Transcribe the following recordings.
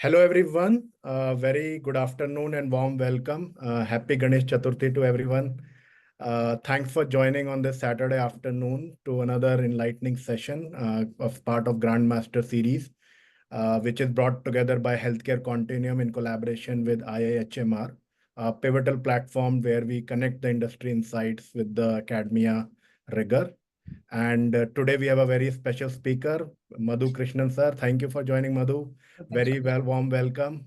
Hello everyone, very good afternoon and warm welcome. Happy Ganesh Chaturthi to everyone. Thanks for joining on this Saturday afternoon to another enlightening session of part of Grandmaster series, which is brought together by Healthcare Continuum in collaboration with IIHMR, a pivotal platform where we connect the industry insights with the academia rigor. And today we have a very special speaker, Madhu Krishnan sir. Thank you for joining, Madhu. Very warm welcome.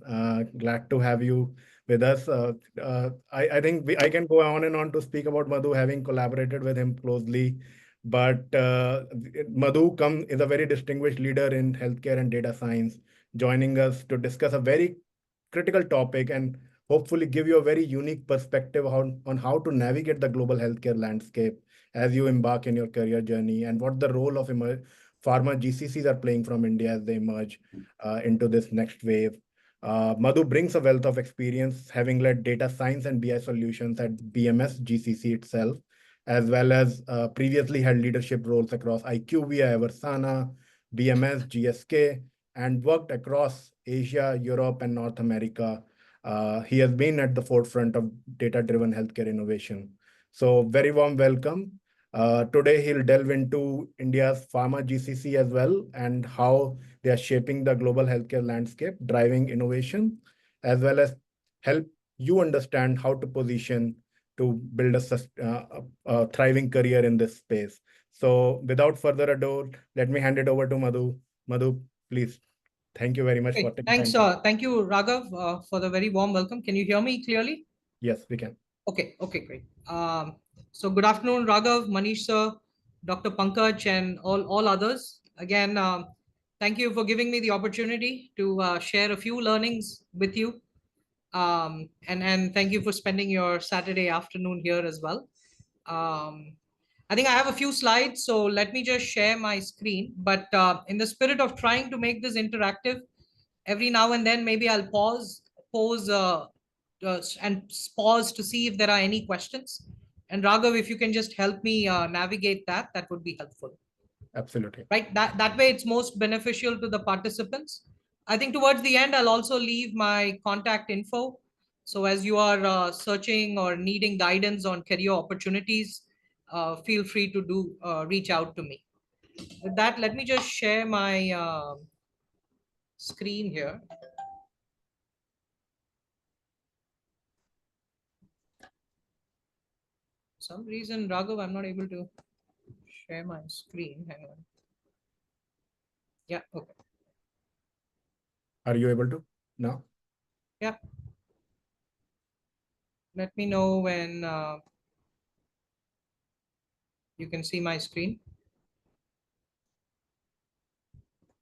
Glad to have you with us. I think I can go on and on to speak about Madhu, having collaborated with him closely. But Madhu is a very distinguished leader in healthcare and data science, joining us to discuss a very critical topic and hopefully give you a very unique perspective on how to navigate the global healthcare landscape as you embark in your career journey and what the role of pharma GCCs are playing from India as they emerge into this next wave. Madhu brings a wealth of experience, having led data science and BI solutions at BMS GCC itself, as well as previously had leadership roles across IQVIA, Eversana, BMS, GSK, and worked across Asia, Europe, and North America. He has been at the forefront of data-driven healthcare innovation. So very warm welcome. Today, he'll delve into India's pharma GCC as well and how they are shaping the global healthcare landscape, driving innovation, as well as help you understand how to position to build a thriving career in this space. So without further ado, let me hand it over to Madhu. Madhu, please. Thank you very much for taking Thanks. time. Thank you, Raghav, for the very warm welcome. Can you hear me clearly? Yes, we can. Okay, great. So good afternoon, Raghav, Manish sir, Dr. Pankaj, and all others. Again, thank you for giving me the opportunity to share a few learnings with you. And thank you for spending your Saturday afternoon here as well. I think I have a few slides, so let me just share my screen. But in the spirit of trying to make this interactive, every now and then maybe I'll pause, and pause to see if there are any questions. And Raghav, if you can just help me navigate that, that would be helpful. Absolutely. Right, that way it's most beneficial to the participants. I think towards the end I'll also leave my contact info, so as you are searching or needing guidance on career opportunities, feel free to reach out to me. With that, let me just share my screen here. Some reason, Raghav, I'm not able to share my screen. Hang on. Yeah, okay. Are you able to now? Yeah. Let me know when you can see my screen.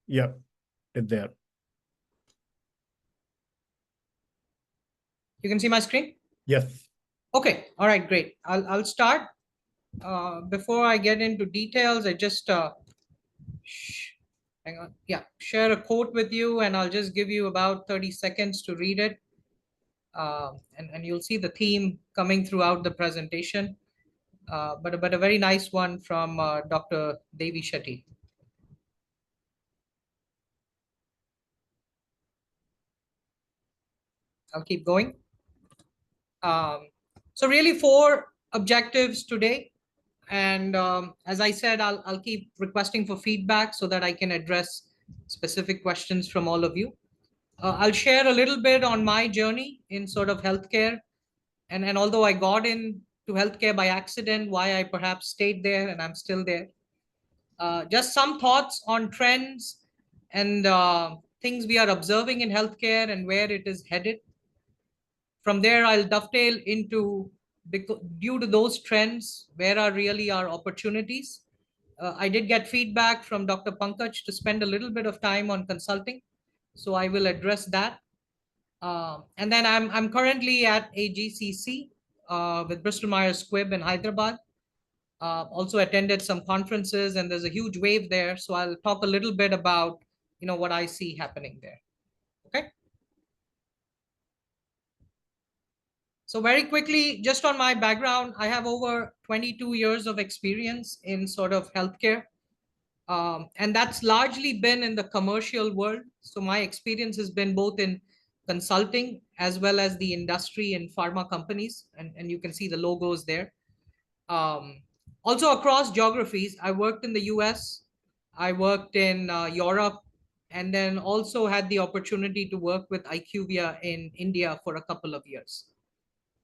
Yeah, it's there. You can see my screen? Yes. Okay, all right, great. I'll start. Before I get into details, I just hang on. Yeah, share a quote with you, and I'll just give you about 30 seconds to read it. And you'll see the theme coming throughout the presentation. But a very nice one from Dr. Devi Shetty. I'll keep going. So really 4 objectives today. And as I said, I'll keep requesting for feedback so that I can address specific questions from all of you. I'll share a little bit on my journey in sort of healthcare. And although I got into healthcare by accident, why I perhaps stayed there and I'm still there. Just some thoughts on trends and things we are observing in healthcare and where it is headed. From there, I'll dovetail into, due to those trends, where are really our opportunities. I did get feedback from Dr. Pankaj to spend a little bit of time on consulting, so I will address that. And then I'm currently at a GCC with Bristol Myers Squibb in Hyderabad. Also attended some conferences, and there's a huge wave there. So I'll talk a little bit about what I see happening there. Okay. So very quickly, just on my background, I have over 22 years of experience in sort of healthcare. And that's largely been in the commercial world. So my experience has been both in consulting as well as the industry and pharma companies. And you can see the logos there. Also across geographies, I worked in the US, I worked in Europe, and then also had the opportunity to work with IQVIA in India for a couple of years,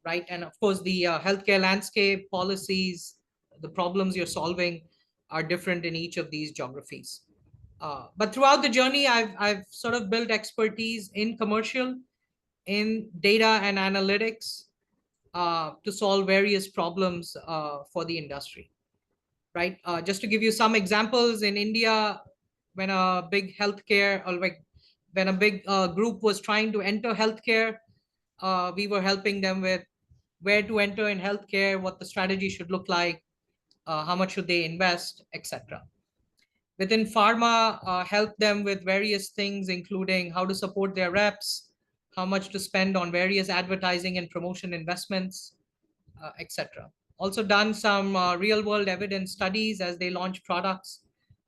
right? And of course, the healthcare landscape, policies, the problems you're solving are different in each of these geographies. But throughout the journey, I've sort of built expertise in commercial, in data and analytics, to solve various problems for the industry, right? Just to give you some examples, in India, when a big healthcare or like when a big group was trying to enter healthcare, we were helping them with where to enter in healthcare, what the strategy should look like, how much should they invest, etc. Within pharma, help them with various things, including how to support their reps, how much to spend on various advertising and promotion investments, etc. Also done some real world evidence studies as they launch products,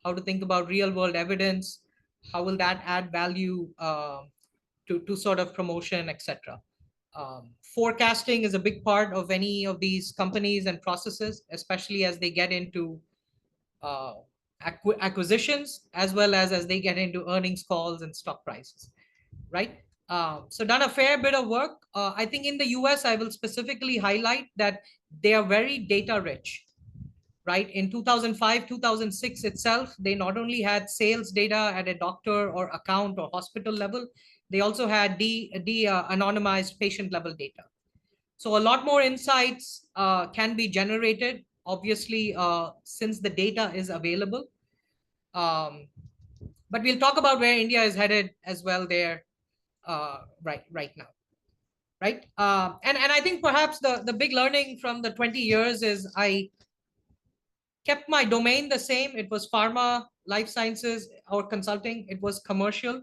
how to think about real world evidence, how will that add value to sort of promotion, etc. Forecasting is a big part of any of these companies and processes, especially as they get into uh, acquisitions as well as they get into earnings calls and stock prices, right? So done a fair bit of work. I think in the US, I will specifically highlight that they are very data rich, right? In 2005, 2006 itself, they not only had sales data at a doctor or account or hospital level, they also had anonymized patient level data. So a lot more insights can be generated, obviously, since the data is available. But we'll talk about where India is headed as well there right now, right? And I think perhaps the big learning from the 20 years is I kept my domain the same. It was pharma, life sciences, or consulting. It was commercial,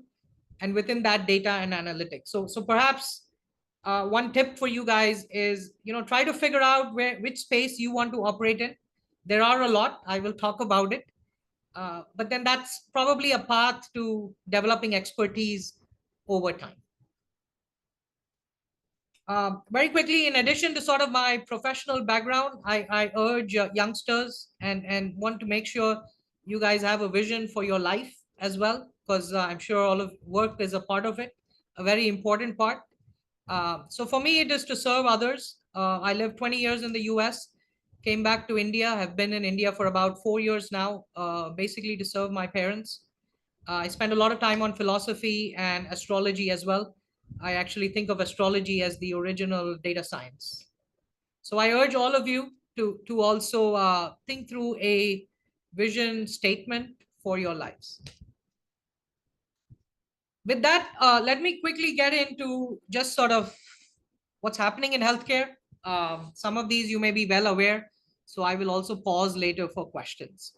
and within that, data and analytics. So perhaps one tip for you guys is, try to figure out which space you want to operate in. There are a lot. I will talk about it. But then that's probably a path to developing expertise over time. Very quickly, in addition to sort of my professional background, I urge youngsters and want to make sure you guys have a vision for your life as well, because I'm sure all of work is a part of it, a very important part. So for me, it is to serve others. I lived 20 years in the US, came back to India, have been in India for about 4 years now, basically to serve my parents. I spent a lot of time on philosophy and astrology as well. I actually think of astrology as the original data science. So I urge all of you to also think through a vision statement for your lives. With that, let me quickly get into just sort of what's happening in healthcare. Some of these you may be well aware, so I will also pause later for questions.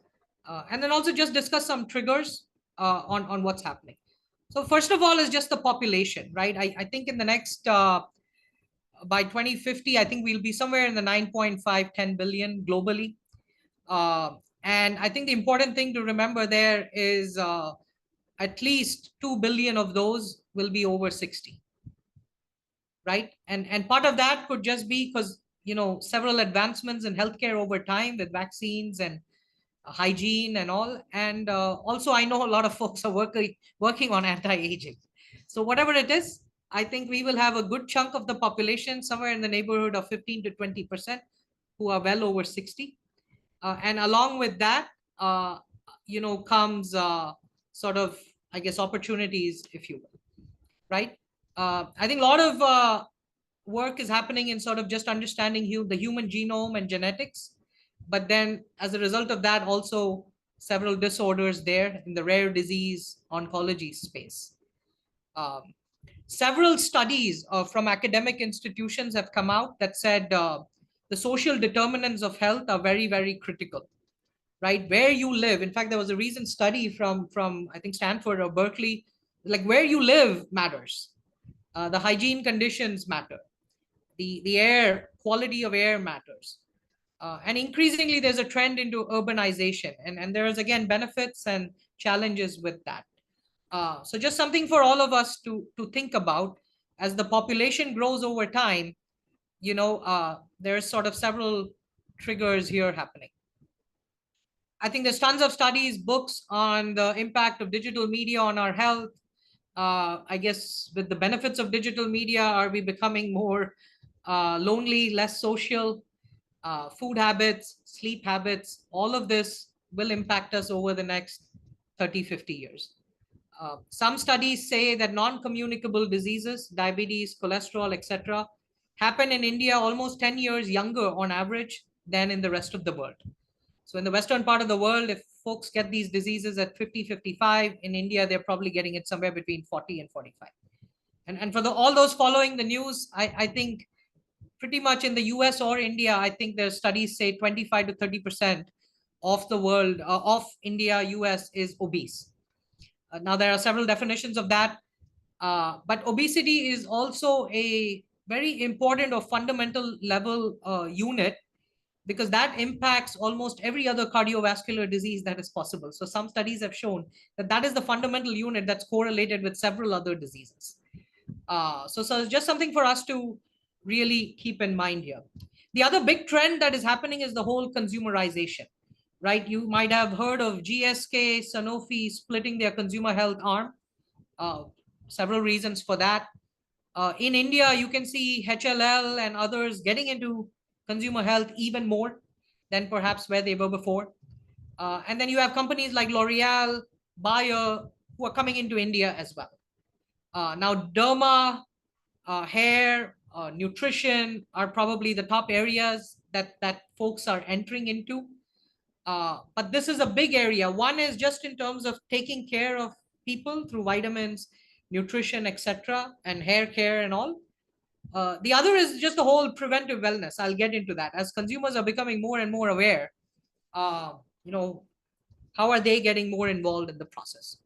And then also just discuss some triggers on what's happening. So first of all is just the population, right? I think in the next, by 2050, I think we'll be somewhere in the 9.5, 10 billion globally. And I think the important thing to remember there is at least 2 billion of those will be over 60, right? And part of that could just be because, several advancements in healthcare over time with vaccines and hygiene and all. And also, I know a lot of folks are working on anti-aging. So whatever it is, I think we will have a good chunk of the population, somewhere in the neighborhood of 15 to 20%, who are well over 60. And along with that, comes sort of, I guess, opportunities, if you will, right? I think a lot of work is happening in sort of just understanding the human genome and genetics. But then as a result of that, also several disorders there in the rare disease oncology space. Several studies from academic institutions have come out that said the social determinants of health are very, very critical, right? Where you live. In fact, there was a recent study from I think Stanford or Berkeley, like where you live matters. The hygiene conditions matter. The air, quality of air matters. And increasingly, there's a trend into urbanization. And there's, again, benefits and challenges with that. So just something for all of us to think about. As the population grows over time, there's sort of several triggers here happening. I think there's tons of studies, books on the impact of digital media on our health. I guess with the benefits of digital media, are we becoming more lonely, less social? Food habits, sleep habits, all of this will impact us over the next 30, 50 years. Some studies say that non-communicable diseases, diabetes, cholesterol, etc., happen in India almost 10 years younger on average than in the rest of the world. So in the western part of the world, if folks get these diseases at 50, 55, in India, they're probably getting it somewhere between 40 and 45. And for all those following the news, I think pretty much in the US or India, I think there's studies say 25 to 30% of the world, of India, US is obese. Now, there are several definitions of that, but obesity is also a very important or fundamental level unit, because that impacts almost every other cardiovascular disease that is possible. So some studies have shown that that is the fundamental unit that's correlated with several other diseases. So it's just something for us to really keep in mind here. The other big trend that is happening is the whole consumerization, right? You might have heard of GSK, Sanofi splitting their consumer health arm. Several reasons for that. In India, you can see HLL and others getting into consumer health even more than perhaps where they were before. And then you have companies like L'Oreal, Bayer, who are coming into India as well. Now, derma, hair, nutrition are probably the top areas that folks are entering into. But this is a big area. One is just in terms of taking care of people through vitamins, nutrition, etc., and hair care and all. The other is just the whole preventive wellness. I'll get into that. As consumers are becoming more and more aware, how are they getting more involved in the process?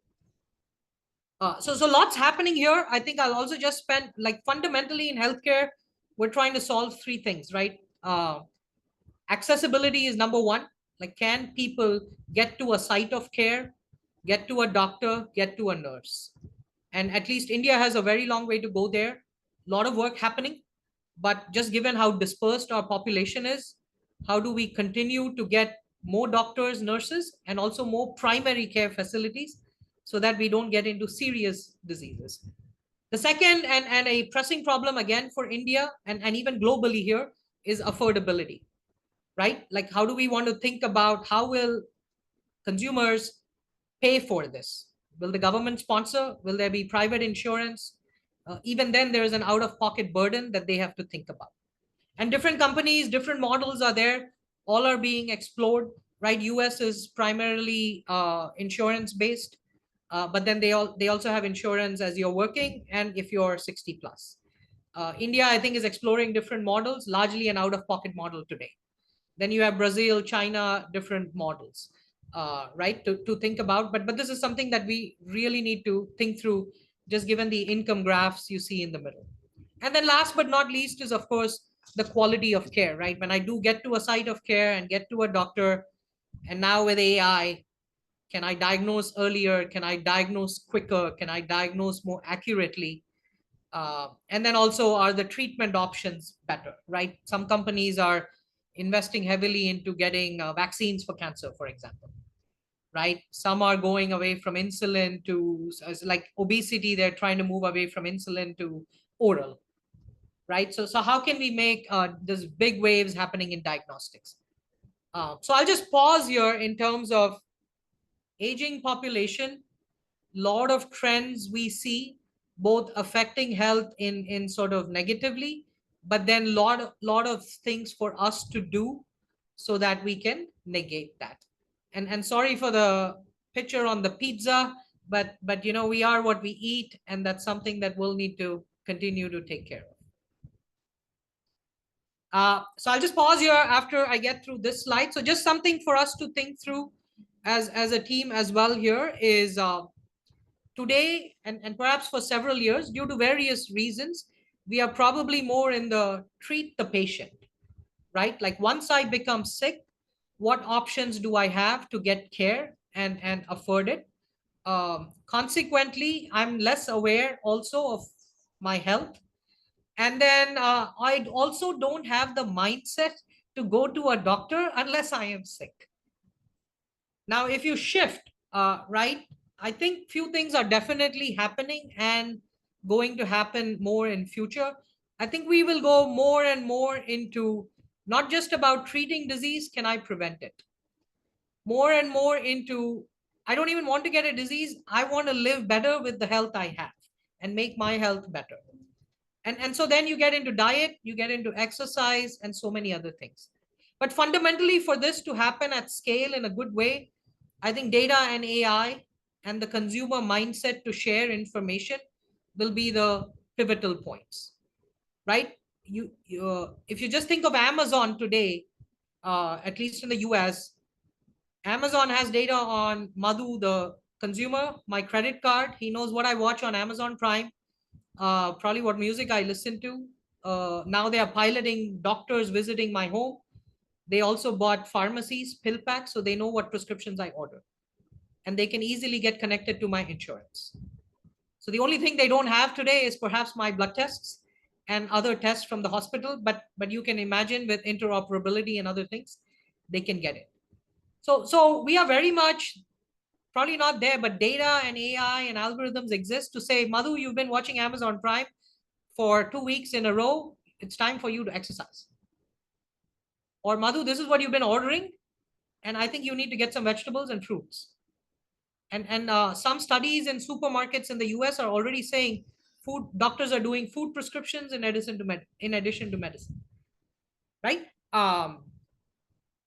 So lots happening here. I think I'll also just spend, like, fundamentally in healthcare, we're trying to solve three things, right? Accessibility is number one. Like, can people get to a site of care, get to a doctor, get to a nurse? And at least India has a very long way to go there. A lot of work happening, but just given how dispersed our population is, how do we continue to get more doctors, nurses, and also more primary care facilities so that we don't get into serious diseases? The second and a pressing problem again for India and even globally here is affordability, right? Like, how do we want to think about how will consumers pay for this? Will the government sponsor? Will there be private insurance? Even then, there is an out-of-pocket burden that they have to think about. And different companies, different models are there. All are being explored, right? US is primarily insurance-based, but then they also have insurance as you're working and if you're 60 plus. India, I think, is exploring different models, largely an out-of-pocket model today. Then you have Brazil, China, different models, right, to think about. But this is something that we really need to think through, just given the income graphs you see in the middle. And then last but not least is, of course, the quality of care, right? When I do get to a site of care and get to a doctor, and now with AI, can I diagnose earlier? Can I diagnose quicker? Can I diagnose more accurately? And then also, are the treatment options better, right? Some companies are investing heavily into getting vaccines for cancer, for example, right? Some are going away from insulin to, like obesity, they're trying to move away from insulin to oral, right? So how can we make these big waves happening in diagnostics? So I'll just pause here in terms of aging population, lot of trends we see both affecting health in sort of negatively, but then lot of things for us to do so that we can negate that. And sorry for the picture on the pizza, but we are what we eat, and that's something that we'll need to continue to take care of. So I'll just pause here after I get through this slide. So just something for us to think through as a team as well here is today, and perhaps for several years, due to various reasons, we are probably more in the treat the patient, right? Like once I become sick, what options do I have to get care and afford it? Consequently, I'm less aware also of my health. And then I also don't have the mindset to go to a doctor unless I am sick. Now, if you shift, right, I think few things are definitely happening and going to happen more in future. I think we will go more and more into not just about treating disease, can I prevent it? More and more into, I don't even want to get a disease. I want to live better with the health I have and make my health better. And so then you get into diet, you get into exercise, and so many other things. But fundamentally, for this to happen at scale in a good way, I think data and AI and the consumer mindset to share information will be the pivotal points, right? If you just think of Amazon today, at least in the US, Amazon has data on Madhu, the consumer, my credit card. He knows what I watch on Amazon Prime, probably what music I listen to. Now they are piloting doctors visiting my home. They also bought pharmacies, pill packs, so they know what prescriptions I order. And they can easily get connected to my insurance. So the only thing they don't have today is perhaps my blood tests and other tests from the hospital, but you can imagine with interoperability and other things, they can get it. So we are very much probably not there, but data and AI and algorithms exist to say, Madhu, you've been watching Amazon Prime for 2 weeks in a row. It's time for you to exercise. Or Madhu, this is what you've been ordering, and I think you need to get some vegetables and fruits. And some studies in supermarkets in the US are already saying food doctors are doing food prescriptions in addition to medicine, right?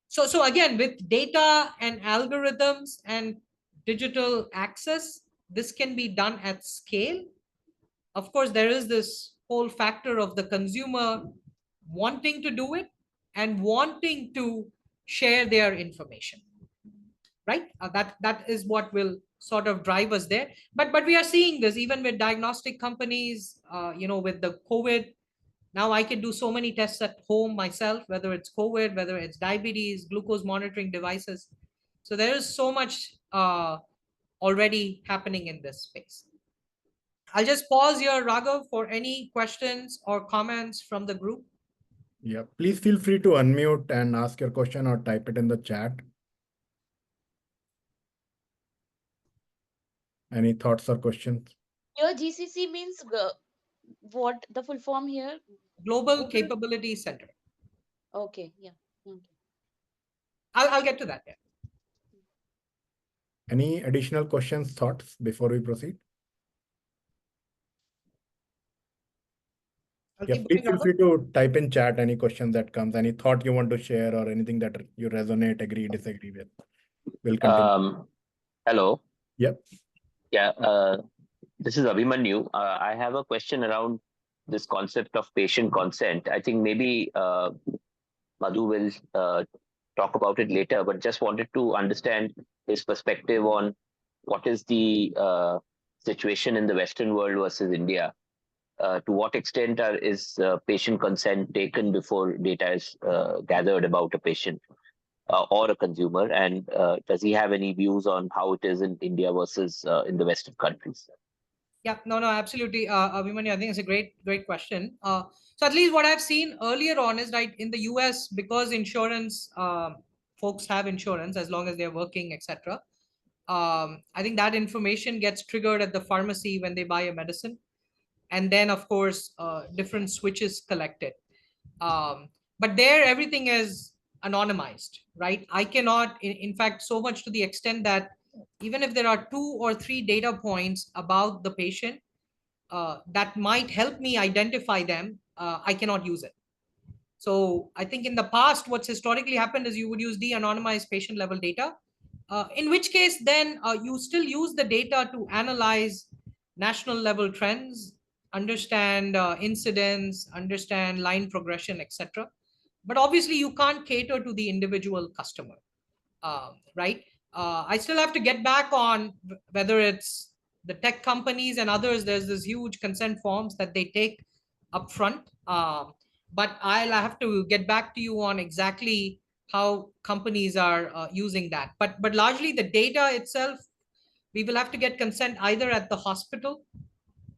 So again, with data and algorithms and digital access, this can be done at scale. Of course, there is this whole factor of the consumer wanting to do it and wanting to share their information, right? That is what will sort of drive us there. But we are seeing this even with diagnostic companies. With the COVID, now I can do so many tests at home myself, whether it's COVID, whether it's diabetes, glucose monitoring devices. So there is so much already happening in this space. I'll just pause here, Raghav, for any questions or comments from the group. Yeah, please feel free to unmute and ask your question or type it in the chat. Any thoughts or questions? Your GCC means what the full form here? Global Capability Center. Okay, yeah. Okay. I'll get to that. Yeah. Any additional questions, thoughts before we proceed? Yeah, please feel free to type in chat any question that comes, any thought you want to share or anything that you resonate, agree, disagree with. We'll continue. Hello. Yep. Yeah, this is Abhimanyu. I have a question around this concept of patient consent. I think maybe Madhu will talk about it later, but just wanted to understand his perspective on what is the situation in the Western world versus India. To what extent is patient consent taken before data is gathered about a patient or a consumer? And does he have any views on how it is in India versus in the Western countries? Yeah, no, absolutely. Abhimanyu, I think it's a great question. So at least what I've seen earlier on is, right, in the US, because insurance, folks have insurance as long as they're working, etc. I think that information gets triggered at the pharmacy when they buy a medicine. And then, of course, different switches collected. But there, everything is anonymized, right? I cannot, in fact, so much to the extent that even if there are 2 or 3 data points about the patient that might help me identify them, I cannot use it. So I think in the past, what's historically happened is you would use de-anonymized patient level data, in which case then you still use the data to analyze national level trends, understand incidents, understand line progression, etc. But obviously you can't cater to the individual customer, right? I still have to get back on whether it's the tech companies and others. There's this huge consent forms that they take upfront. but I'll have to get back to you on exactly how companies are using that. But largely the data itself, we will have to get consent either at the hospital,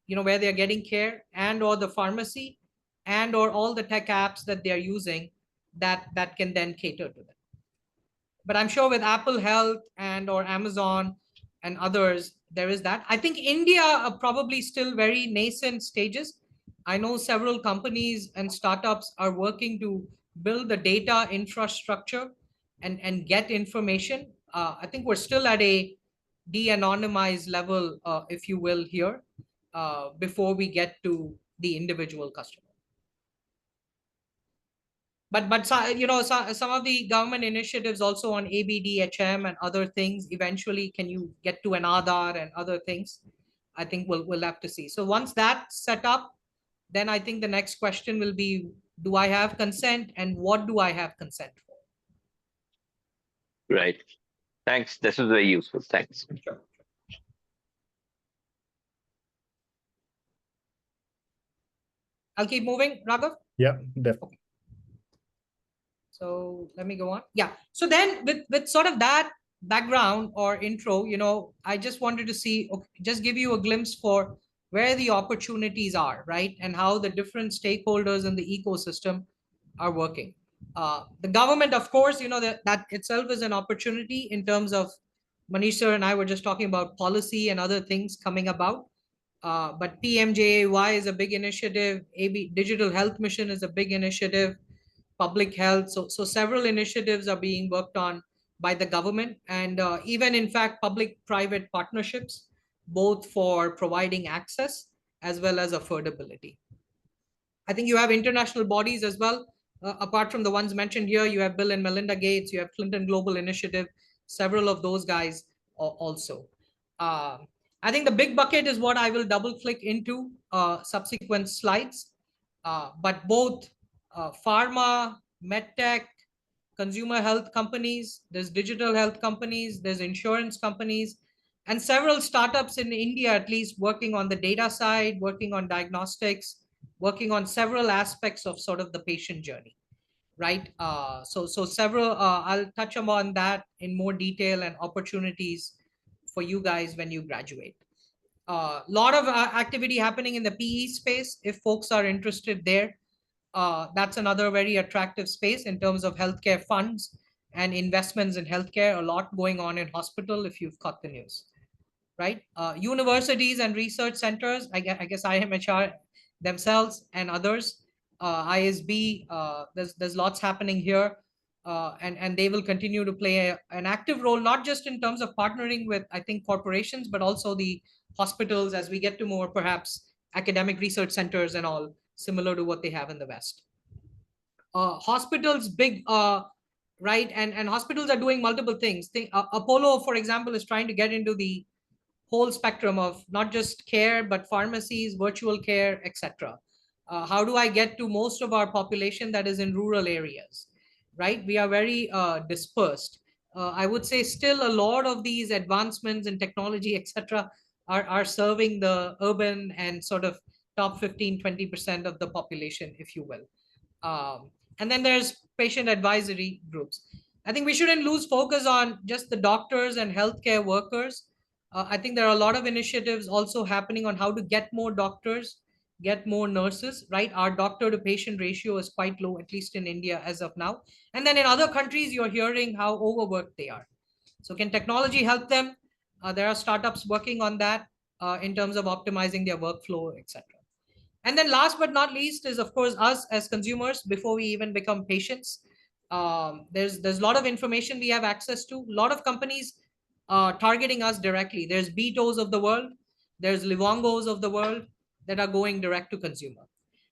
where they're getting care, and or the pharmacy, and or all the tech apps that they're using that can then cater to them. But I'm sure with Apple Health and or Amazon and others, there is that. I think India are probably still very nascent stages. I know several companies and startups are working to build the data infrastructure and get information. I think we're still at a de-anonymized level, if you will, here, before we get to the individual customer. But some of the government initiatives also on ABDHM and other things, eventually can you get to an Aadhaar and other things? I think we'll have to see. So once that's set up, then I think the next question will be, do I have consent and what do I have consent for? Right. Thanks. This was very useful. Thanks. Sure. I'll keep moving, Raghav. Yeah, definitely. So let me go on. Yeah. So then with sort of that background or intro, I just wanted to see, just give you a glimpse for where the opportunities are, right? And how the different stakeholders in the ecosystem are working. The government, of course, that itself is an opportunity in terms of Manish sir and I were just talking about policy and other things coming about. But PMJAY is a big initiative. AB Digital Health Mission is a big initiative. Public health. So several initiatives are being worked on by the government, and even in fact, public-private partnerships, both for providing access as well as affordability. I think you have international bodies as well. Apart from the ones mentioned here, you have Bill and Melinda Gates, you have Clinton Global Initiative, several of those guys also. I think the big bucket is what I will double click into subsequent slides. But both pharma, medtech, consumer health companies, there's digital health companies, there's insurance companies, and several startups in India, at least, working on the data side, working on diagnostics, working on several aspects of sort of the patient journey, right? So several, I'll touch upon that in more detail and opportunities for you guys when you graduate. A lot of activity happening in the PE space, if folks are interested there. That's another very attractive space in terms of healthcare funds and investments in healthcare. A lot going on in hospital, if you've caught the news, right? Universities and research centers, I guess IMHR themselves and others, ISB, there's lots happening here. And they will continue to play an active role, not just in terms of partnering with, I think, corporations, but also the hospitals as we get to more perhaps academic research centers and all, similar to what they have in the West. Hospitals, big, right? And hospitals are doing multiple things. Apollo, for example, is trying to get into the whole spectrum of not just care, but pharmacies, virtual care, etc. How do I get to most of our population that is in rural areas, right? We are very dispersed. I would say still a lot of these advancements in technology, etc., are serving the urban and sort of top 15, 20% of the population, if you will. And then there's patient advisory groups. I think we shouldn't lose focus on just the doctors and healthcare workers. I think there are a lot of initiatives also happening on how to get more doctors, get more nurses, right? Our doctor to patient ratio is quite low, at least in India as of now. And then in other countries, you're hearing how overworked they are. So can technology help them? There are startups working on that in terms of optimizing their workflow, etc. And then last but not least is, of course, us as consumers before we even become patients. There's a lot of information we have access to. A lot of companies targeting us directly. There's Betos of the world. There's Livongos of the world that are going direct to consumer.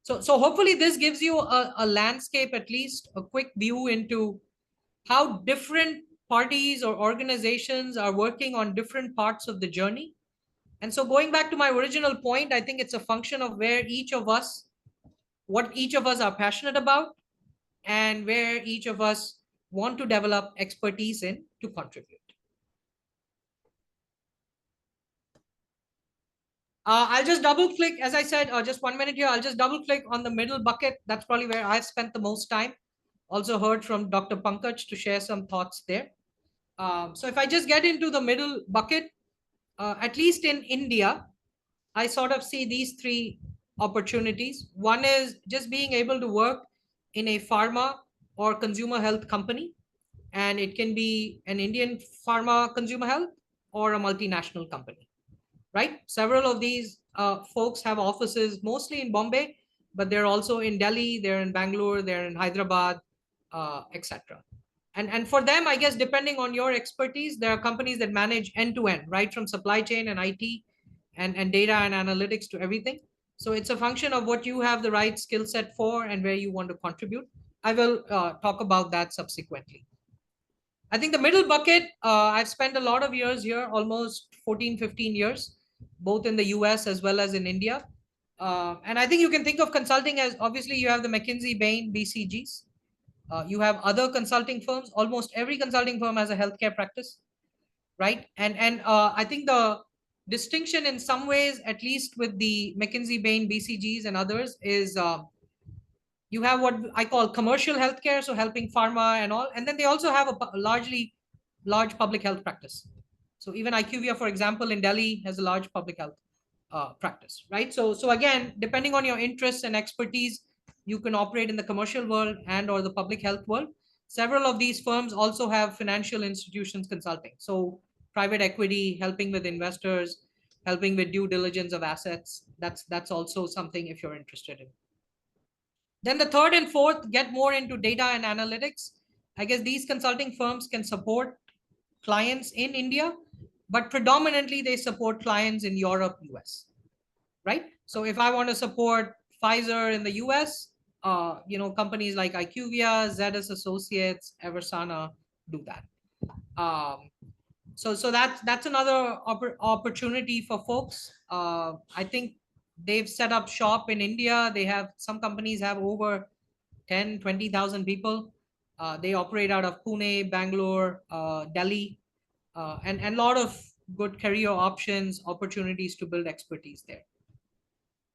So hopefully this gives you a landscape, at least a quick view into how different parties or organizations are working on different parts of the journey. And so going back to my original point, I think it's a function of where each of us, what each of us are passionate about, and where each of us want to develop expertise in to contribute. I'll just double click, as I said, just 1 minute here. I'll just double click on the middle bucket. That's probably where I've spent the most time. Also heard from Dr. Pankaj to share some thoughts there. So if I just get into the middle bucket, at least in India, I sort of see these three opportunities. One is just being able to work in a pharma or consumer health company, and it can be an Indian pharma consumer health or a multinational company, right? Several of these folks have offices mostly in Bombay, but they're also in Delhi, they're in Bangalore, they're in Hyderabad, etc. And for them, I guess, depending on your expertise, there are companies that manage end to end, right? From supply chain and IT and data and analytics to everything. So it's a function of what you have the right skill set for and where you want to contribute. I will talk about that subsequently. I think the middle bucket, I've spent a lot of years here, almost 14, 15 years, both in the US as well as in India. And I think you can think of consulting as, obviously you have the McKinsey, Bain, BCGs. You have other consulting firms. Almost every consulting firm has a healthcare practice, right? And I think the distinction in some ways, at least with the McKinsey, Bain, BCGs and others, is you have what I call commercial healthcare, so helping pharma and all. And then they also have a large public health practice. So even IQVIA, for example, in Delhi has a large public health practice, right? So again, depending on your interests and expertise, you can operate in the commercial world and or the public health world. Several of these firms also have financial institutions consulting. So private equity, helping with investors, helping with due diligence of assets. That's also something if you're interested in. Then the third and fourth get more into data and analytics. I guess these consulting firms can support clients in India, but predominantly they support clients in Europe, US, right? So if I want to support Pfizer in the US, companies like IQVIA, Zedis Associates, Eversana do that. So that's another opportunity for folks. I think they've set up shop in India. They have, some companies have over 10, 20,000 people. They operate out of Pune, Bangalore, Delhi, and a lot of good career options, opportunities to build expertise there.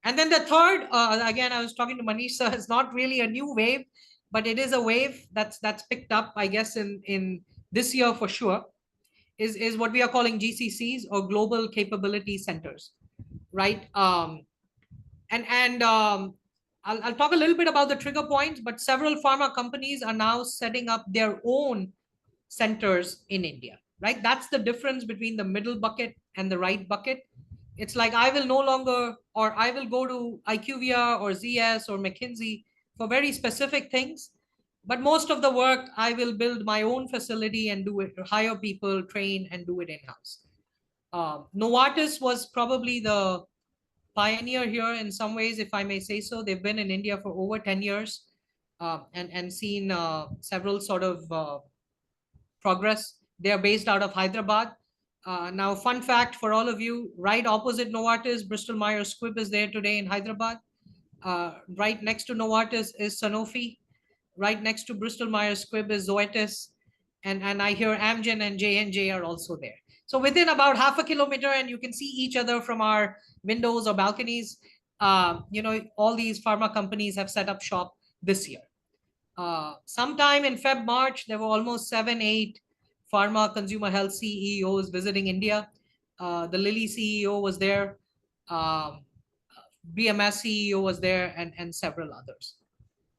And then the third, again, I was talking to Manisha, it's not really a new wave, but it is a wave that's picked up, I guess, in this year for sure, is what we are calling GCCs, or Global Capability Centers, right? I'll talk a little bit about the trigger points, but several pharma companies are now setting up their own centers in India, right? That's the difference between the middle bucket and the right bucket. It's like I will no longer, or I will go to IQVIA or ZS or McKinsey for very specific things. But most of the work, I will build my own facility and do it, hire people, train, and do it in-house. Novartis was probably the pioneer here in some ways, if I may say so. They've been in India for over 10 years and seen several sort of progress. They are based out of Hyderabad. Now, fun fact for all of you, right opposite Novartis, Bristol Myers Squibb is there today in Hyderabad. Right next to Novartis is Sanofi. Right next to Bristol Myers Squibb is Zoetis. And I hear Amgen and J&J are also there. So within about half a kilometer, and you can see each other from our windows or balconies, all these pharma companies have set up shop this year. Sometime in Feb, March, there were almost 7, 8 pharma consumer health CEOs visiting India. The Lilly CEO was there. BMS CEO was there, and several others.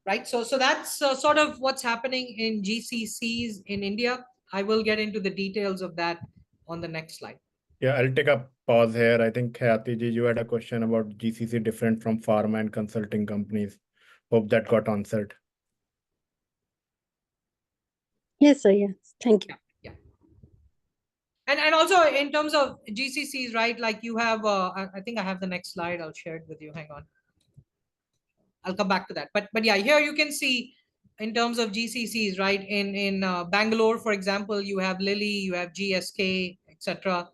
Right, so that's sort of what's happening in GCCs in India. I will get into the details of that on the next slide. Yeah, I'll take a pause here. I think Hayati ji, you had a question about GCC different from pharma and consulting companies. Hope that got answered. Yes, sir. Yes, thank you. Yeah. And also in terms of GCCs, right? Like you have, I think I have the next slide. I'll share it with you. Hang on. I'll come back to that. But yeah, here you can see in terms of GCCs, right? In Bangalore, for example, you have Lilly, you have GSK, etc.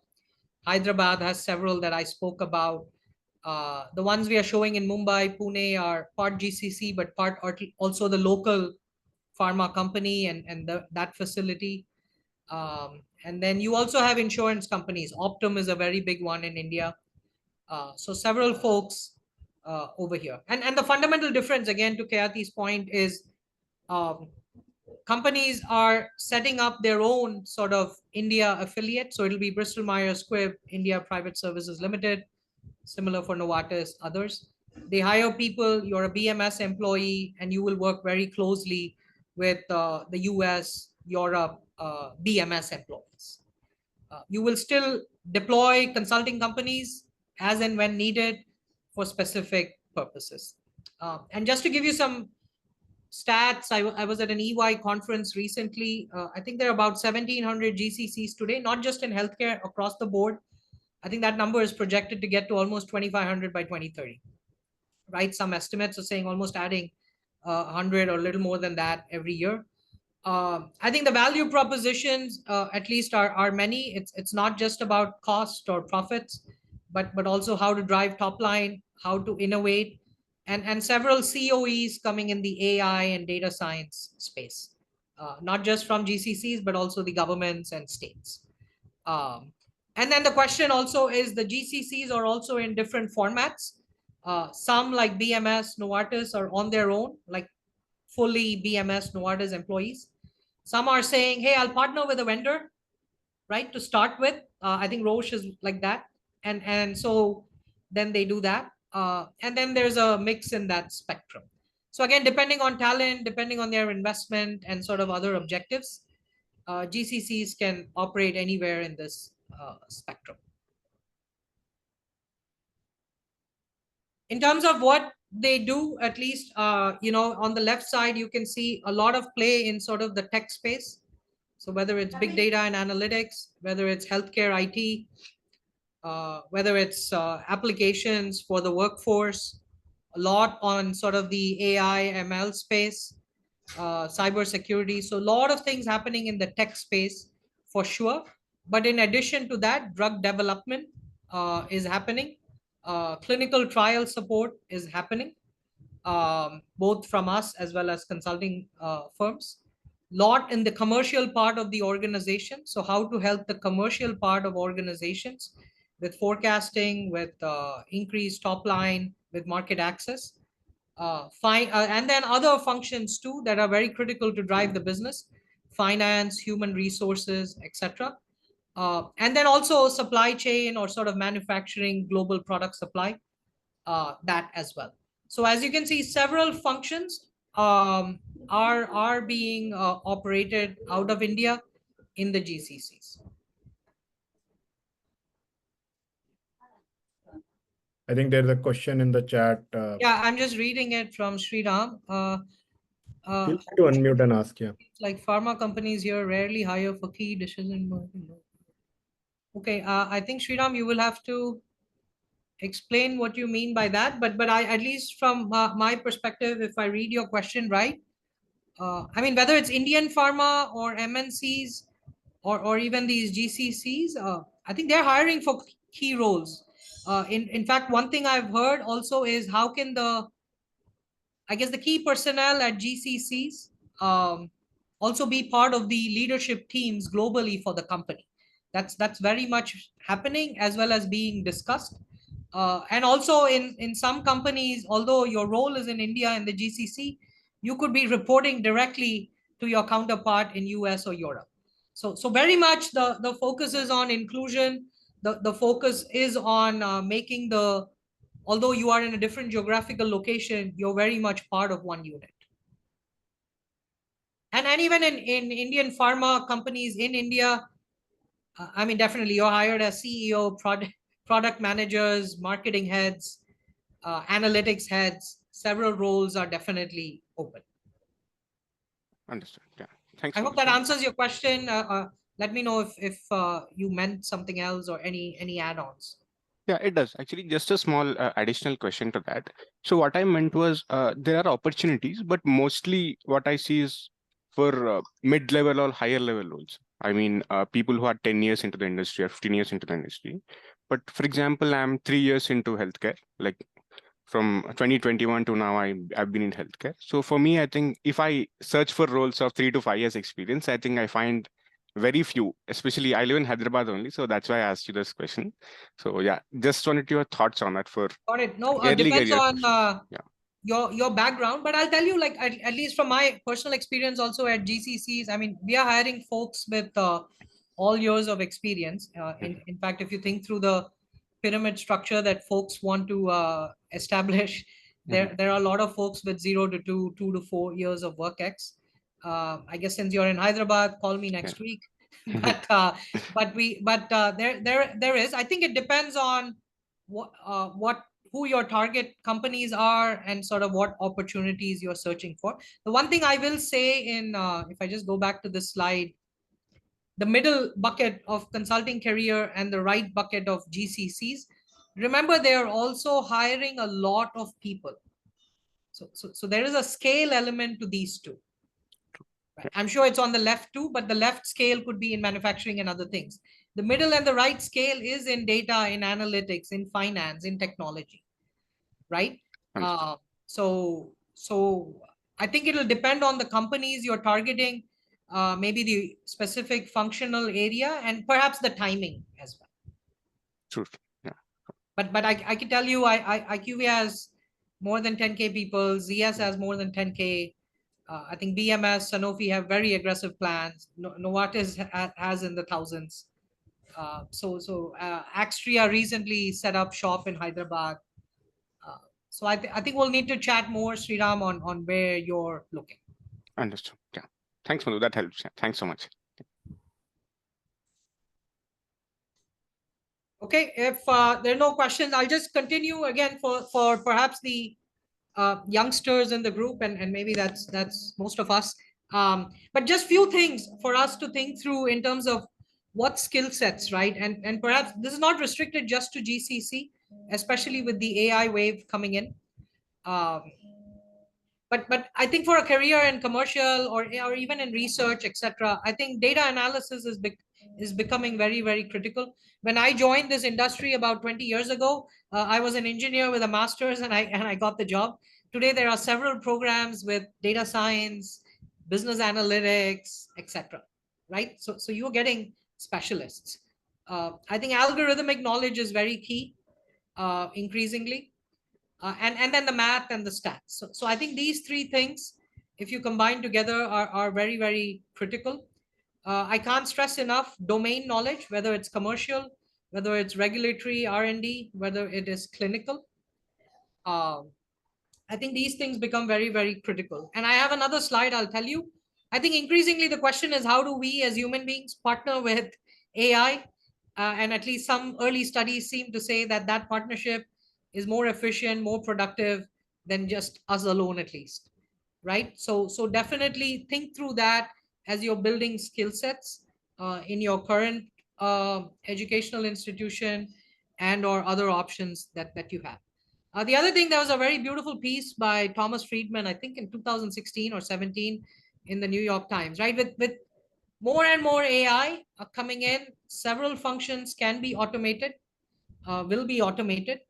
Hyderabad has several that I spoke about. The ones we are showing in Mumbai, Pune are part GCC, but part also the local pharma company and that facility. And then you also have insurance companies. Optum is a very big one in India. So several folks over here. And the fundamental difference, again, to Kayati's point, is companies are setting up their own sort of India affiliate. So it'll be Bristol Myers Squibb India Private Services Limited, similar for Novartis, others. They hire people, you're a BMS employee, and you will work very closely with the US, Europe, BMS employees. You will still deploy consulting companies as and when needed for specific purposes. And just to give you some stats, I was at an EY conference recently. I think there are about 1,700 GCCs today, not just in healthcare, across the board. I think that number is projected to get to almost 2,500 by 2030. Right? Some estimates are saying almost adding 100 or a little more than that every year. I think the value propositions, at least, are many. It's not just about cost or profits, but also how to drive top line, how to innovate, and several COEs coming in the AI and data science space, not just from GCCs, but also the governments and states. And then the question also is the GCCs are also in different formats. Some like BMS, Novartis are on their own, like fully BMS, Novartis employees. Some are saying, hey, I'll partner with a vendor, right, to start with. I think Roche is like that. And so then they do that. And then there's a mix in that spectrum. So again, depending on talent, depending on their investment and sort of other objectives, GCCs can operate anywhere in this spectrum. In terms of what they do, at least, on the left side, you can see a lot of play in sort of the tech space. So whether it's big data and analytics, whether it's healthcare IT, whether it's applications for the workforce, a lot on sort of the AI, ML space, cybersecurity. So a lot of things happening in the tech space for sure. But in addition to that, drug development is happening. Clinical trial support is happening, both from us as well as consulting firms. Lot in the commercial part of the organization. So how to help the commercial part of organizations with forecasting, with increased top line, with market access. And then other functions too that are very critical to drive the business: finance, human resources, etc. And then also supply chain or sort of manufacturing, global product supply, that as well. So as you can see, several functions are being operated out of India in the GCCs. I think there's a question in the chat. Yeah, I'm just reading it from Sriram. Feel free to unmute and ask. Yeah. Like pharma companies here rarely hire for key decision making. Okay, I think Sriram, you will have to explain what you mean by that. But I, at least from my perspective, if I read your question right, I mean, whether it's Indian pharma or MNCs or even these GCCs, I think they're hiring for key roles. In fact, one thing I've heard also is how can I guess the key personnel at GCCs also be part of the leadership teams globally for the company. That's very much happening as well as being discussed. And also in some companies, although your role is in India and the GCC, you could be reporting directly to your counterpart in US or Europe. So very much the focus is on inclusion. The focus is on making although you are in a different geographical location, you're very much part of one unit. And even in Indian pharma companies in India, I mean, definitely you're hired as CEO, product managers, marketing heads, analytics heads. Several roles are definitely open. Understood. Yeah. Thanks. I hope that answers your question. Let me know if you meant something else or any add-ons. Yeah, it does. Actually, just a small additional question to that. So what I meant was there are opportunities, but mostly what I see is for mid-level or higher level roles. I mean, people who are 10 years into the industry or 15 years into the industry. But for example, I'm 3 years into healthcare, like from 2021 to now, I've been in healthcare. So for me, I think if I search for roles of 3 to 5 years experience, I think I find very few, especially I live in Hyderabad only. So that's why I asked you this question. So yeah, just wanted your thoughts on that for Got it. No, early depends career on questions. Yeah. your background, but I'll tell you, like at least from my personal experience also at GCCs, I mean, we are hiring folks with all years of experience. In fact, if you think through the pyramid structure that folks want to establish, there are a lot of folks with 0 to 2, 2 to 4 years of work ex. I guess since you're in Hyderabad, call me next week. But there is. I think it depends on what who your target companies are and sort of what opportunities you're searching for. The one thing I will say in if I just go back to this slide, the middle bucket of consulting career and the right bucket of GCCs, remember they are also hiring a lot of people. So there is a scale element to these two. I'm sure it's on the left too, but the left scale could be in manufacturing and other things. The middle and the right scale is in data, in analytics, in finance, in technology, right? So I think it'll depend on the companies you're targeting, maybe the specific functional area and perhaps the timing as well. True. Yeah. But I can tell you, IQVIA has more than 10K people. ZS has more than 10K. I think BMS, Sanofi have very aggressive plans. Novartis has in the thousands. So Axtria recently set up shop in Hyderabad. So I think we'll need to chat more, Sriram, on where you're looking. Understood. Yeah. Thanks, Madhu. That helps. Yeah. Thanks so much. Okay, if there are no questions, I'll just continue again for perhaps the youngsters in the group, and maybe that's most of us. But just few things for us to think through in terms of what skill sets, right? And perhaps this is not restricted just to GCC, especially with the AI wave coming in. But I think for a career in commercial or even in research, etc., I think data analysis is becoming very, very critical. When I joined this industry about 20 years ago, I was an engineer with a master's and I got the job. Today, there are several programs with data science, business analytics, etc. Right? So you're getting specialists. I think algorithmic knowledge is very key, increasingly. And then the math and the stats. So I think these three things, if you combine together, are very, very critical. I can't stress enough domain knowledge, whether it's commercial, whether it's regulatory R&D, whether it is clinical. I think these things become very, very critical. And I have another slide I'll tell you. I think increasingly the question is, how do we as human beings partner with AI? And at least some early studies seem to say that that partnership is more efficient, more productive than just us alone, at least, right? So definitely think through that as you're building skill sets in your current educational institution and or other options that you have. The other thing, there was a very beautiful piece by Thomas Friedman, I think in 2016 or 17 in the New York Times, right? With more and more AI coming in, several functions can be automated, will be automated.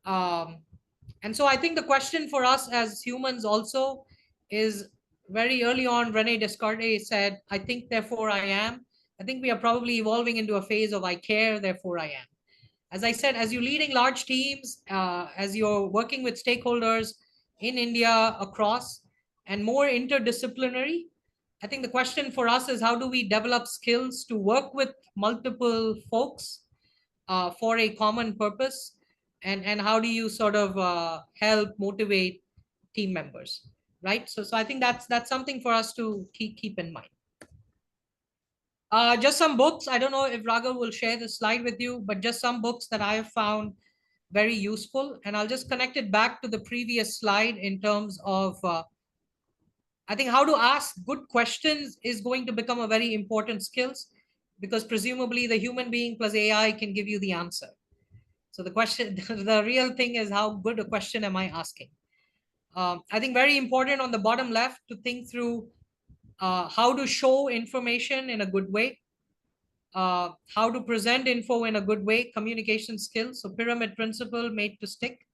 And so I think the question for us as humans also is, very early on, Rene Descartes said, I think, therefore I am. I think we are probably evolving into a phase of I care, therefore I am. As I said, as you're leading large teams, as you're working with stakeholders in India, across, and more interdisciplinary, I think the question for us is, how do we develop skills to work with multiple folks for a common purpose? And how do you sort of help motivate team members, right? So I think that's something for us to keep in mind. Just some books. I don't know if Raghav will share the slide with you, but just some books that I have found very useful. And I'll just connect it back to the previous slide in terms of, I think how to ask good questions is going to become a very important skills, because presumably the human being plus AI can give you the answer. So the question, the real thing is, how good a question am I asking? I think very important on the bottom left to think through how to show information in a good way, how to present info in a good way, communication skills, so pyramid principle made to stick.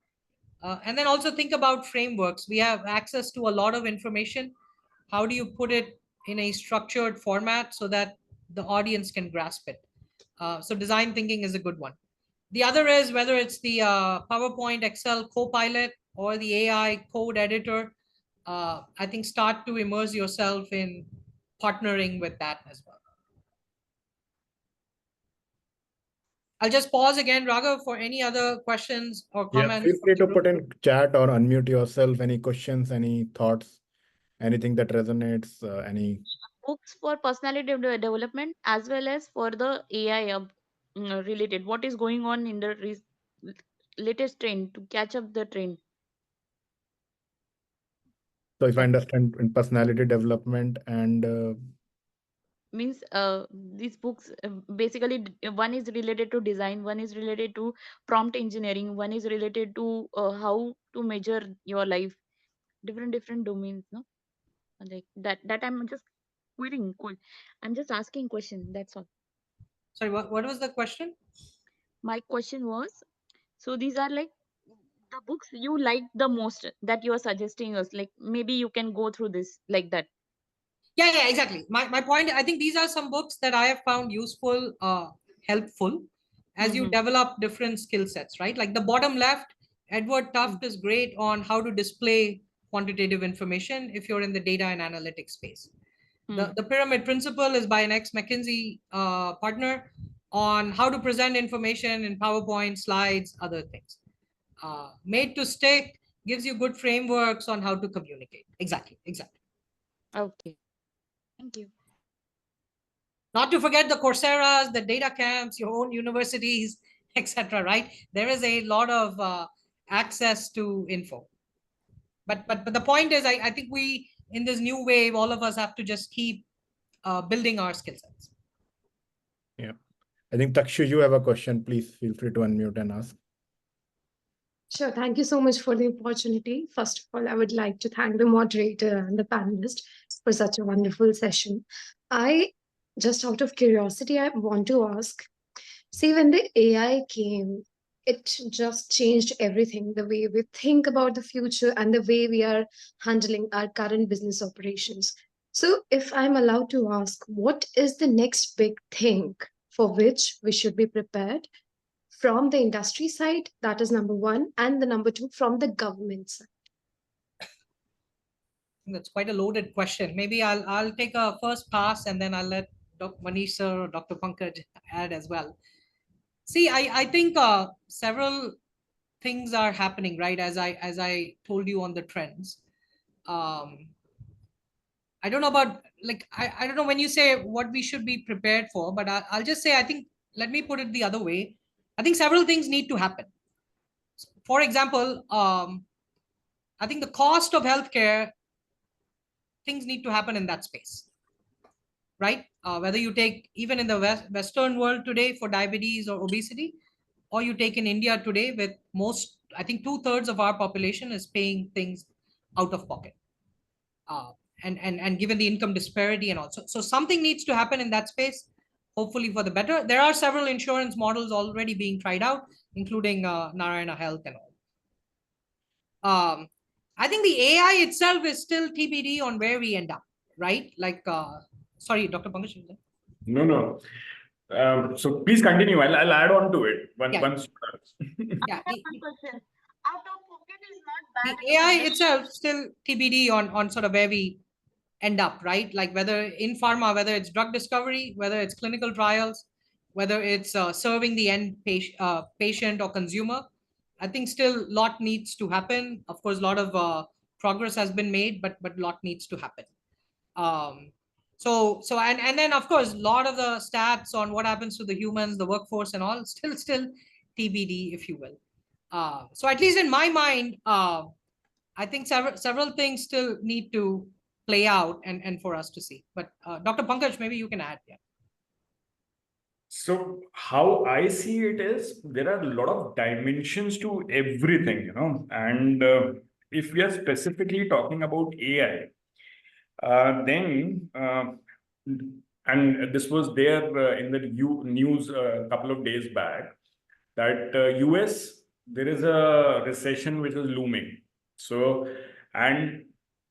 And then also think about frameworks. We have access to a lot of information. How do you put it in a structured format so that the audience can grasp it. So design thinking is a good one. The other is whether it's the PowerPoint, Excel Copilot or the AI code editor. I think start to immerse yourself in partnering with that as well. I'll just pause again, Raghav, for any other questions or comments. Feel free to put in chat or unmute yourself. Any questions, any thoughts, anything that resonates, any Books for personality development as well as for the AI related. What is going on in the latest trend to catch up the trend? So if I understand, in personality development and Means these books basically one is related to design, one is related to prompt engineering, one is related to how to measure your life, different domains, no? Like that I'm just querying. I'm just asking question, that's all. Sorry, what was the question? My question was, so these are like the books you like the most that you are suggesting us, like maybe you can go through this like that. Yeah, exactly. My point, I think these are some books that I have found useful, helpful as you develop different skill sets, right? Like the bottom left, Edward Tufte is great on how to display quantitative information if you're in the data and analytics space. The pyramid principle is by an ex-McKinsey partner on how to present information in PowerPoint, slides, other things. Made to Stick gives you good frameworks on how to communicate. Exactly. Okay, thank you. Not to forget the Coursera's, the data camps, your own universities, etc. Right? There is a lot of access to info. But the point is, I think we, in this new wave, all of us have to just keep building our skill sets. yeah. I think Takshu, you have a question. Please feel free to unmute and ask. Sure. Thank you so much for the opportunity. First of all, I would like to thank the moderator and the panelist for such a wonderful session. Just out of curiosity, I want to ask, see, when the AI came, it just changed everything, the way we think about the future and the way we are handling our current business operations. So if I'm allowed to ask, what is the next big thing for which we should be prepared? From the industry side, that is number one, and the number two from the government side. That's quite a loaded question. Maybe I'll take a first pass and then I'll let Dr. Manish sir or Dr. Pankaj add as well. See, I think several things are happening, right? As I told you on the trends. I don't know about, like, I don't know when you say what we should be prepared for, but I'll just say, I think, let me put it the other way. I think several things need to happen. For example, I think the cost of healthcare, things need to happen in that space, right? Whether you take even in the Western world today for diabetes or obesity, or you take in India today with most, I think 2/3 of our population is paying things out of pocket. And given the income disparity and all. So something needs to happen in that space, hopefully for the better. There are several insurance models already being tried out, including Narayana Health and all. I think the AI itself is still TBD on where we end up, right? Like, sorry, Dr. Pankaj. No. So please continue. I'll add on to it once. Yeah. Question. Out of pocket is not bad. The AI itself still TBD on sort of where we end up, right? Like whether in pharma, whether it's drug discovery, whether it's clinical trials, whether it's serving the end patient or consumer. I think still a lot needs to happen. Of course, a lot of progress has been made, but a lot needs to happen. And then of course, a lot of the stats on what happens to the humans, the workforce and all, still TBD, if you will. So at least in my mind, I think several things still need to play out and for us to see. But Dr. Pankaj, maybe you can add. Yeah. So how I see it is there are a lot of dimensions to everything, and if we are specifically talking about AI, then and this was there in the news a couple of days back that US, there is a recession which is looming. So, and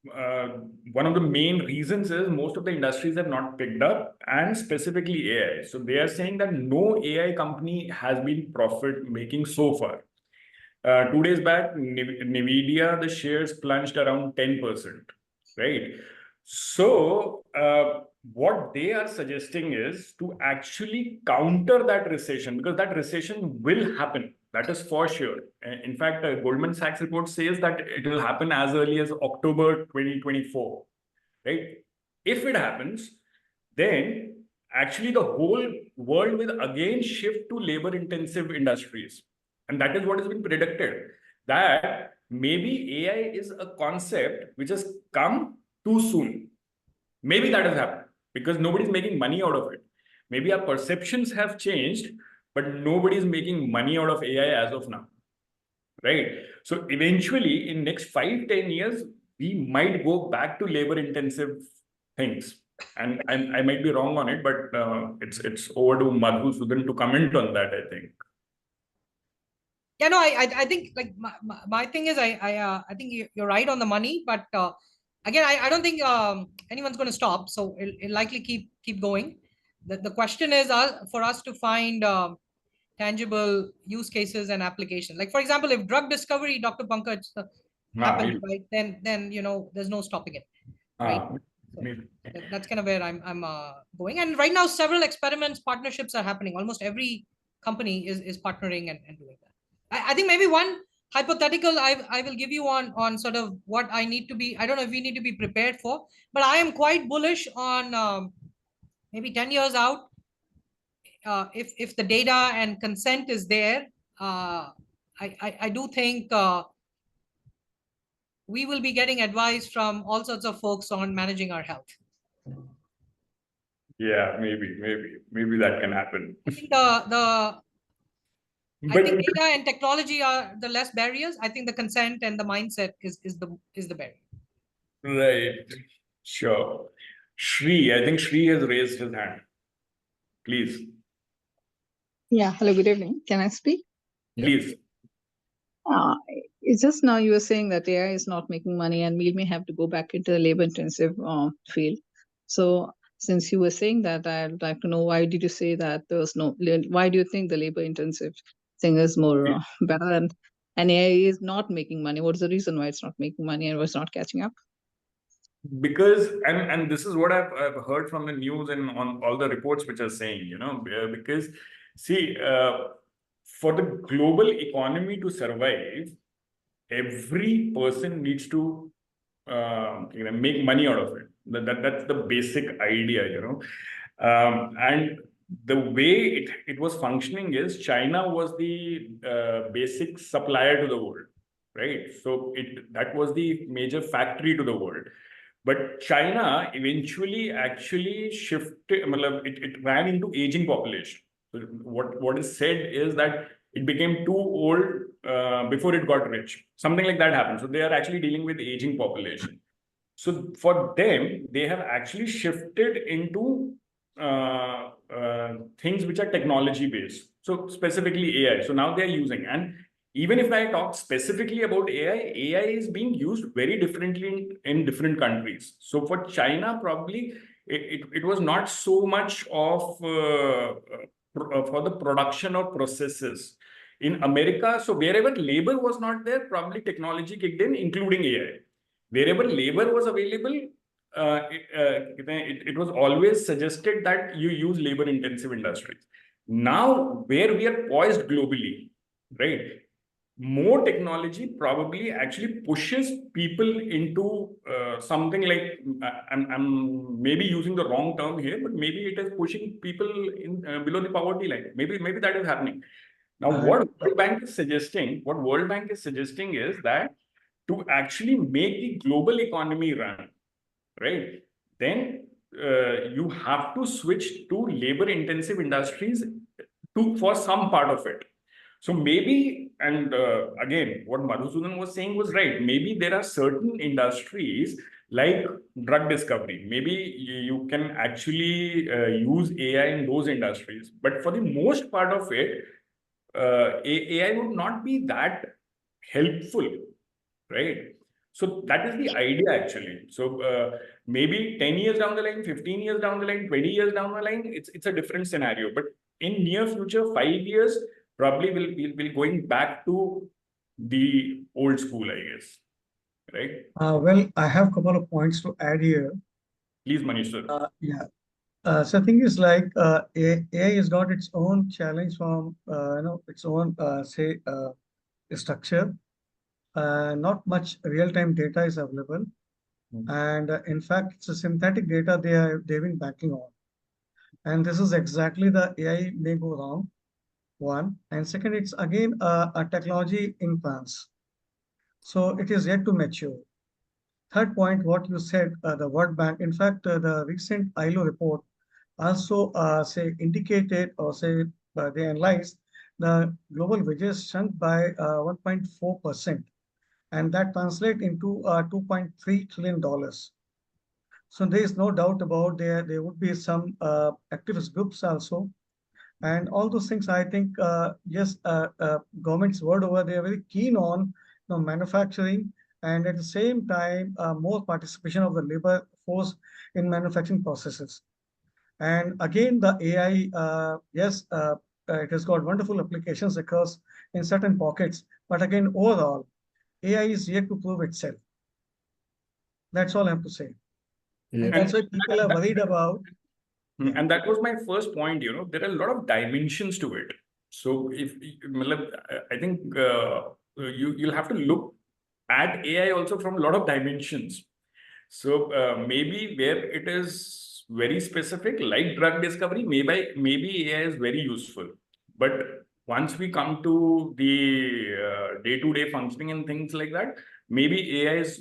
one of the main reasons is most of the industries have not picked up, and specifically AI. So they are saying that no AI company has been profit making so far. 2 days back, Nvidia, the shares plunged around 10%, right? So what they are suggesting is to actually counter that recession, because that recession will happen. That is for sure. In fact, Goldman Sachs report says that it will happen as early as October 2024, right? If it happens, then actually the whole world will again shift to labor-intensive industries. And that is what has been predicted, that maybe AI is a concept which has come too soon. Maybe that has happened because nobody's making money out of it. Maybe our perceptions have changed, but nobody's making money out of AI as of now, right? So eventually, in next 5-10 years, we might go back to labor-intensive things. And I might be wrong on it, but it's over to Madhu Sudan to comment on that, I think. Yeah, no, I think like my thing is I think you're right on the money, but again, I don't think anyone's going to stop, so it'll likely keep going. The question is for us to find tangible use cases and application. Like for example, if drug discovery, Dr. Pankaj, happened, right, then there's no stopping it, right? So that's kind of where I'm going. And right now, several experiments, partnerships are happening. Almost every company is partnering and doing that. I think maybe one hypothetical I will give you on sort of what I need to be. I don't know if we need to be prepared for, but I am quite bullish on maybe 10 years out. If the data and consent is there, I do think we will be getting advice from all sorts of folks on managing our health. Yeah, maybe that can happen. I think I think data and technology are the less barriers. I think the consent and the mindset is the barrier. Right. Sure. Shri, I think Shri has raised his hand. Please. Yeah. Hello. Good evening. Can I speak? Please. It's just now you were saying that AI is not making money and we may have to go back into the labor-intensive field. So since you were saying that, I'd like to know, why did you say that there was no? Why do you think the labor-intensive thing is more better and AI is not making money? What is the reason why it's not making money and was not catching up? Because and this is what I've heard from the news and on all the reports which are saying, because see, for the global economy to survive, every person needs to make money out of it. That's the basic idea, and the way it was functioning is China was the basic supplier to the world, right? So that was the major factory to the world. But China eventually actually shifted, it ran into aging population. So what is said is that it became too old before it got rich. Something like that happened. So they are actually dealing with aging population. So for them, they have actually shifted into things which are technology based. So specifically AI. So now they are using, and even if I talk specifically about AI is being used very differently in different countries. So for China, probably it was not so much of for the production of processes. In America, so wherever labor was not there, probably technology kicked in, including AI. Wherever labor was available, it was always suggested that you use labor-intensive industries. Now, where we are poised globally, right? More technology probably actually pushes people into something like, I'm maybe using the wrong term here, but maybe it is pushing people in below the poverty line. Maybe that is happening. Now, what World Bank is suggesting is that to actually make the global economy run, right, then you have to switch to labor-intensive industries for some part of it. So maybe, and again, what Madhu Sudan was saying was right. Maybe there are certain industries like drug discovery. Maybe you can actually use AI in those industries. But for the most part of it, AI would not be that helpful, right? So that is the idea actually. So maybe 10 years down the line, 15 years down the line, 20 years down the line, it's a different scenario. But in near future, 5 years, probably we'll going back to the old school, I guess. Right? Well, I have a couple of points to add here. Please, Manish sir. Yeah. So the thing is like AI has got its own challenge from its own structure. Not much real-time data is available, and in fact, it's a synthetic data they've been banking on, and this is exactly the AI may go wrong. One, and second, it's again a technology in plans, so it is yet to mature. Third point, what you said, the World Bank. In fact, the recent ILO report also indicated or they analyzed the global wages shrunk by 1.4%, and that translates into $2.3 trillion. So there is no doubt about there would be some activist groups also, and all those things. I think yes, governments world over, they are very keen on manufacturing, and at the same time more participation of the labor force in manufacturing processes. And again, the AI, yes, it has got wonderful applications across in certain pockets, but again, overall, AI is yet to prove itself. That's all I have to say. Yeah. And that's why people are worried about. And that was my first point. There are a lot of dimensions to it. So I think you'll have to look at AI also from a lot of dimensions. So maybe where it is very specific, like drug discovery, maybe AI is very useful. But once we come to the day-to-day functioning and things like that, maybe AI is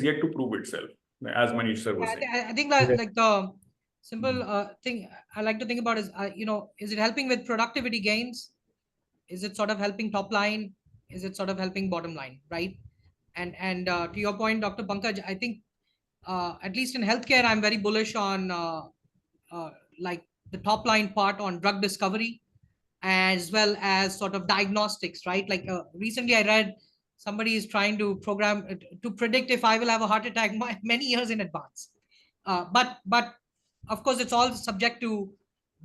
yet to prove itself, as Manish sir was saying. I think that like the simple thing I like to think about is, is it helping with productivity gains? Is it sort of helping top line? Is it sort of helping bottom line, right? And to your point, Dr. Pankaj, I think at least in healthcare, I'm very bullish on like the top line part on drug discovery, as well as sort of diagnostics, right? Like recently I read somebody is trying to program to predict if I will have a heart attack many years in advance. But of course, it's all subject to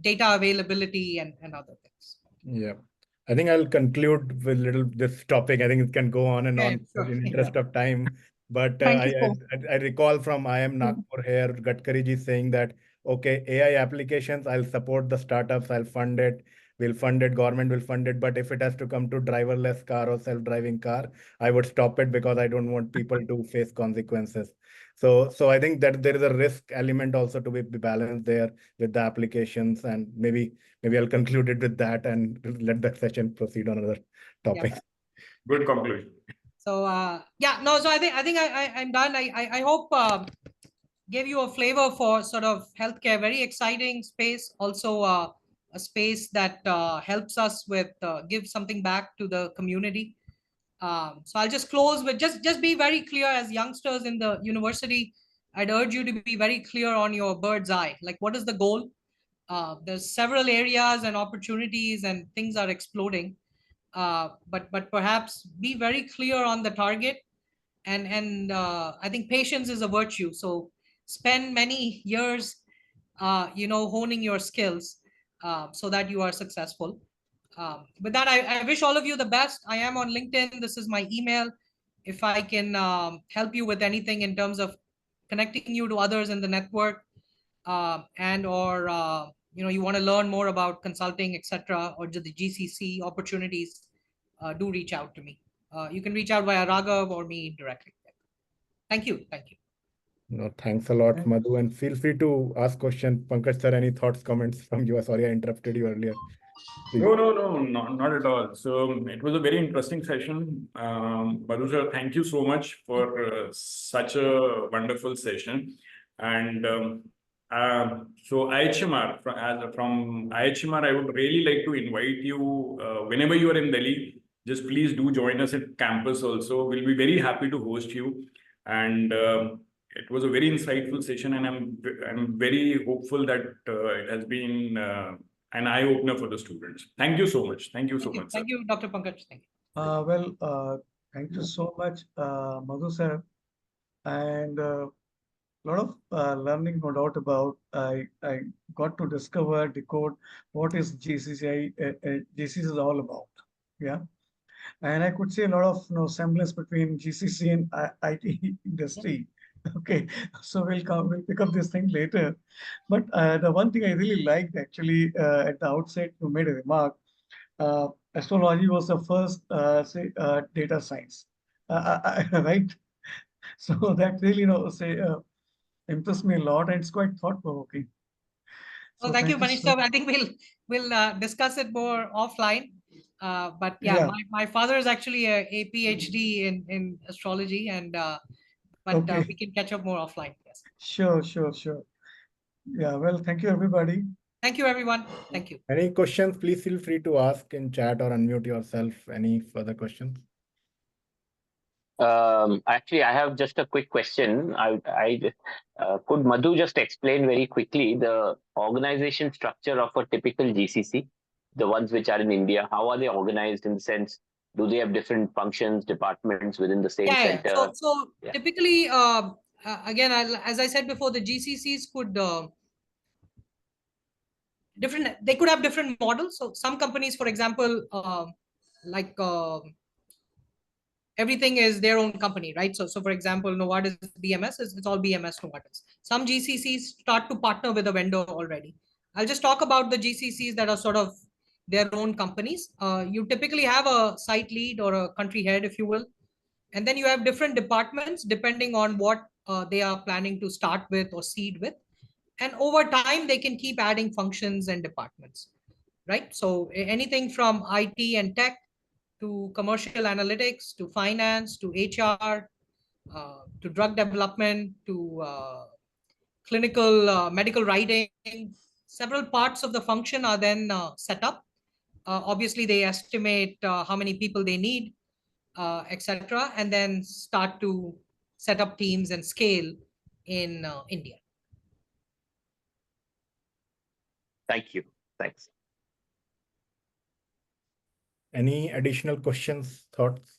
data availability and other things. Yeah. I think I'll conclude with this topic. I think it can go on and on in interest of time. But I recall from I am Nagpur here, Gadkari ji saying that, okay, AI applications, I'll support the startups, I'll fund it, we'll fund it, government will fund it. But if it has to come to driverless car or self-driving car, I would stop it because I don't want people to face consequences. So I think that there is a risk element also to be balanced there with the applications, and maybe I'll conclude it with that and let the session proceed on other topics. Yeah. Good conclusion. So so I think I'm done. I hope gave you a flavor for sort of healthcare. Very exciting space. Also a space that helps us with give something back to the community. So I'll just close with just be very clear as youngsters in the university. I'd urge you to be very clear on your bird's eye. Like, what is the goal? There's several areas and opportunities and things are exploding. But perhaps be very clear on the target, and I think patience is a virtue. So spend many years, honing your skills so that you are successful. With that, I wish all of you the best. I am on LinkedIn. This is my email. If I can help you with anything in terms of connecting you to others in the network, and or you want to learn more about consulting, etc., or the GCC opportunities, do reach out to me. You can reach out via Raghav or me directly. Thank you. No, thanks a lot, Madhu, and feel free to ask questions. Pankaj sir, any thoughts, comments from you? Sorry, I interrupted you earlier. Please. No, not at all. So it was a very interesting session. Madhu sir, thank you so much for such a wonderful session. And so IHMR, from IHMR, I would really like to invite you whenever you are in Delhi. Just please do join us at campus also. We'll be very happy to host you. And it was a very insightful session, and I'm very hopeful that it has been an eye-opener for the students. Thank you so much. Thank you so much. Thank you, Dr. Pankaj. Thank you. Well, Thank you so much, Madhu sir. And lot of learning, no doubt about. I got to discover, decode what is GCC is all about. Yeah. And I could see a lot of semblance between GCC and IT industry. Okay, so we'll pick up this thing later. But the one thing I really liked actually at the outset, you made a remark. Astrology was the first, data science, right? So that really, impressed me a lot, and it's quite thought provoking. Well, So thank you, thank you Manish so. sir. I think we'll discuss it more offline. But yeah, Yeah. my father is actually a PhD in astrology, and but Okay. we can catch up more offline. Yes. Sure. Yeah. Well, thank you, everybody. Thank you, everyone. Thank you. Any questions, please feel free to ask in chat or unmute yourself. Any further questions? Actually, I have just a quick question. Could Madhu just explain very quickly the organization structure of a typical GCC, the ones which are in India? How are they organized in the sense? Do they have different functions, departments within the same Yeah. center? So Yeah. typically, again, as I said before, the GCCs could they could have different models. So some companies, for example, like everything is their own company, right? So for example, Novartis BMS it's all BMS Novartis. Some GCCs start to partner with a vendor already. I'll just talk about the GCCs that are sort of their own companies. You typically have a site lead or a country head, if you will, and then you have different departments depending on what they are planning to start with or seed with, and over time they can keep adding functions and departments, right? So anything from IT and tech to commercial analytics, to finance, to HR, to drug development, to clinical medical writing. Several parts of the function are then set up. Obviously, they estimate how many people they need, etc., and then start to set up teams and scale in India. Thank you. Thanks. Any additional questions, thoughts?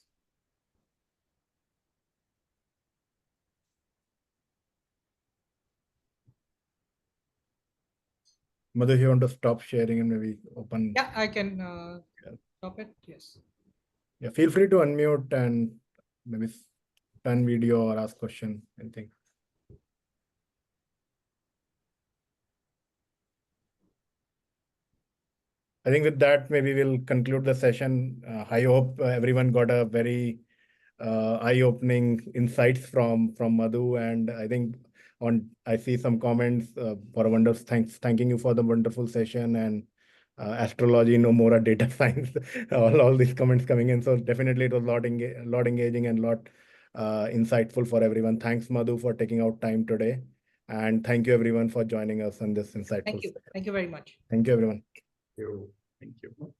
Madhu, you want to stop sharing and maybe open? Yeah, I can stop it. Yes. Yeah, feel free to unmute and maybe turn video or ask question, anything. I think with that, maybe we'll conclude the session. I hope everyone got a very eye-opening insights from Madhu, and I think I see some comments for wonders. Thanking you for the wonderful session, and astrology, no more a data science. all these comments coming in. So definitely it was lot engaging and lot insightful for everyone. Thanks, Madhu, for taking out time today, and thank you everyone for joining us on this insightful. Thank you. Thank you very much. Thank you, everyone. Thank you.